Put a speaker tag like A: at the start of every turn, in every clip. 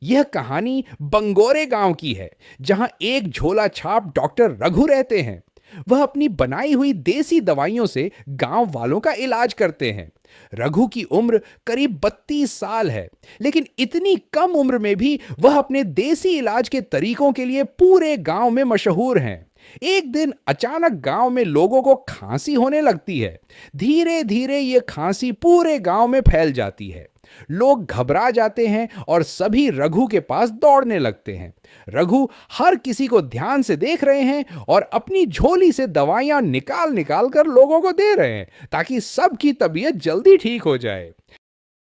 A: यह कहानी बंगोरे गांव की है, जहां एक झोला छाप डॉक्टर रघु रहते हैं। वह अपनी बनाई हुई देसी दवाइयों से गांव वालों का इलाज करते हैं। रघु की उम्र करीब 32 साल है, लेकिन इतनी कम उम्र में भी वह अपने देसी इलाज के तरीकों के लिए पूरे गांव में मशहूर हैं। एक दिन अचानक गांव में लोगों को खांसी होने लगती है। धीरे धीरे यह खांसी पूरे गांव में फैल जाती है। लोग घबरा जाते हैं और सभी रघु के पास दौड़ने लगते हैं। रघु हर किसी को ध्यान से देख रहे हैं और अपनी झोली से दवाइयां निकाल निकाल कर लोगों को दे रहे हैं, ताकि सबकी तबीयत जल्दी ठीक हो जाए।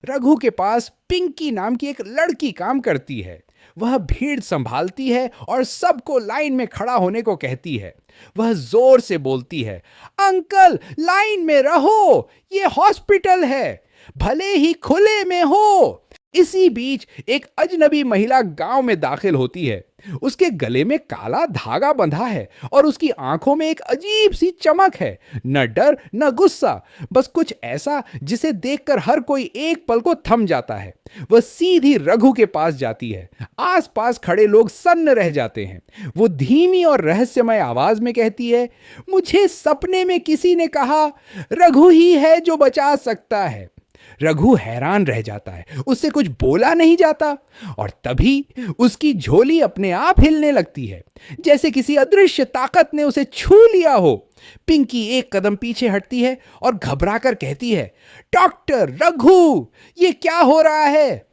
A: रघु के पास पिंकी नाम की एक लड़की काम करती है। वह भीड़ संभालती है और सबको लाइन में खड़ा होने को कहती है। वह जोर से बोलती है, अंकल लाइन में रहो, ये हॉस्पिटल है, भले ही खुले में हो। इसी बीच एक अजनबी महिला गांव में दाखिल होती है। उसके गले में काला धागा बंधा है और उसकी आंखों में एक अजीब सी चमक है। न डर न गुस्सा, बस कुछ ऐसा जिसे देखकर हर कोई एक पल को थम जाता है। वह सीधी रघु के पास जाती है। आसपास खड़े लोग सन्न रह जाते हैं। वो धीमी और रहस्यमय आवाज में कहती है, मुझे सपने में किसी ने कहा रघु ही है जो बचा सकता है। रघु हैरान रह जाता है, उससे कुछ बोला नहीं जाता। और तभी उसकी झोली अपने आप हिलने लगती है, जैसे किसी अदृश्य ताकत ने उसे छू लिया हो। पिंकी एक कदम पीछे हटती है और घबराकर कहती है, डॉक्टर रघु, ये क्या हो रहा है?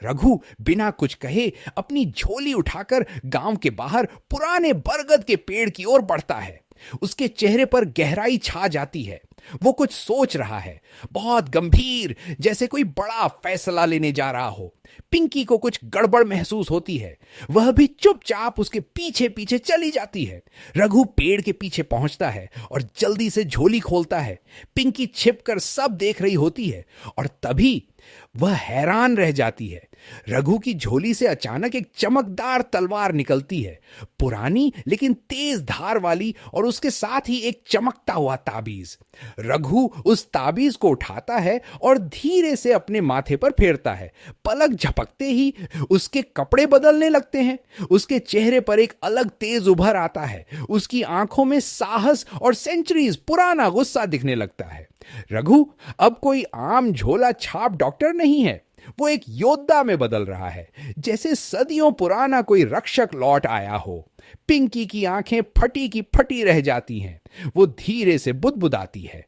A: रघु बिना कुछ कहे अपनी झोली उठाकर गांव के बाहर पुराने बरगद के पेड़ की ओर बढ़ता है। उसके चेहरे पर गहराई छा जाती है। वो कुछ सोच रहा है, बहुत गंभीर, जैसे कोई बड़ा फैसला लेने जा रहा हो। पिंकी को कुछ गड़बड़ महसूस होती है। वह भी चुपचाप उसके पीछे पीछे चली जाती है। रघु पेड़ के पीछे पहुंचता है और जल्दी से झोली खोलता है। पिंकी छिपकर सब देख रही होती है और तभी वह हैरान रह जाती है। रघु की झोली से अचानक एक चमकदार तलवार निकलती है, पुरानी लेकिन तेज धार वाली, और उसके साथ ही एक चमकता हुआ ताबीज। रघु उस ताबीज को उठाता है और धीरे से अपने माथे पर फेरता है। पलक झपकते ही उसके कपड़े बदलने लगते हैं। उसके चेहरे पर एक अलग तेज उभर आता है। उसकी आंखों में साहस और सेंचुरीज पुराना गुस्सा दिखने लगता है। रघु अब कोई आम झोला छाप डॉक्टर नहीं है, वो एक योद्धा में बदल रहा है, जैसे सदियों पुराना कोई रक्षक लौट आया हो। पिंकी की आंखें फटी की फटी रह जाती हैं। वो धीरे से बुदबुदाती है,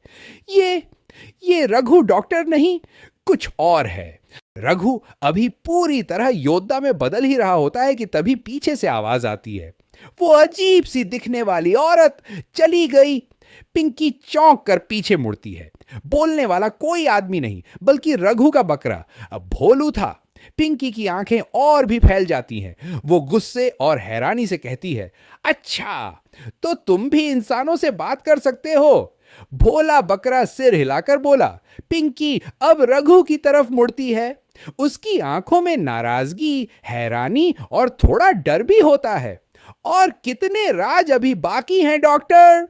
A: ये रघु डॉक्टर नहीं, कुछ और है। रघु अभी पूरी तरह योद्धा में बदल ही रहा होता है कि तभी पीछे से आवाज आती है, वो अजीब सी दिखने वाली औरत चली गई। पिंकी चौंक कर पीछे मुड़ती है। बोलने वाला कोई आदमी नहीं, बल्कि रघु का बकरा अब भोलू था। पिंकी की आंखें और भी फैल जाती हैं। वो गुस्से और हैरानी से कहती है, अच्छा, तो तुम भी इंसानों से बात कर सकते हो? भोला बकरा सिर हिलाकर बोला। पिंकी अब रघु की तरफ मुड़ती है। उसकी आंखों में नाराजगी, हैरानी और थोड़ा डर भी होता है। और कितने राज अभी बाकी हैं डॉक्टर?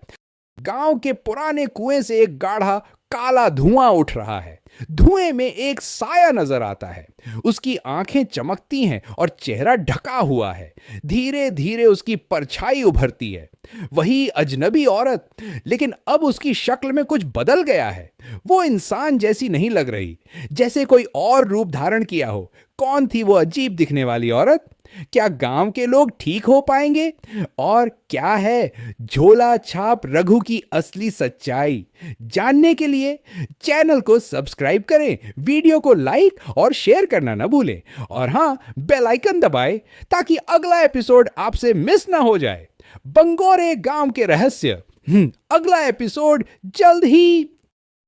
A: गांव के पुराने कुएं से एक गाढ़ा काला धुआं उठ रहा है। धुएं में एक साया नजर आता है। उसकी आंखें चमकती हैं और चेहरा ढका हुआ है। धीरे धीरे उसकी परछाई उभरती है, वही अजनबी औरत, लेकिन अब उसकी शक्ल में कुछ बदल गया है। वो इंसान जैसी नहीं लग रही, जैसे कोई और रूप धारण किया हो। कौन थी वो अजीब दिखने वाली औरत? क्या गांव के लोग ठीक हो पाएंगे? और क्या है झोला छाप रघु की असली सच्चाई? जानने के लिए चैनल को सब्सक्राइब करें, वीडियो को लाइक और शेयर करना ना भूलें, और हां, बेल आइकन दबाएं ताकि अगला एपिसोड आपसे मिस ना हो जाए। बंगोरे गांव के रहस्य अगला एपिसोड जल्द ही।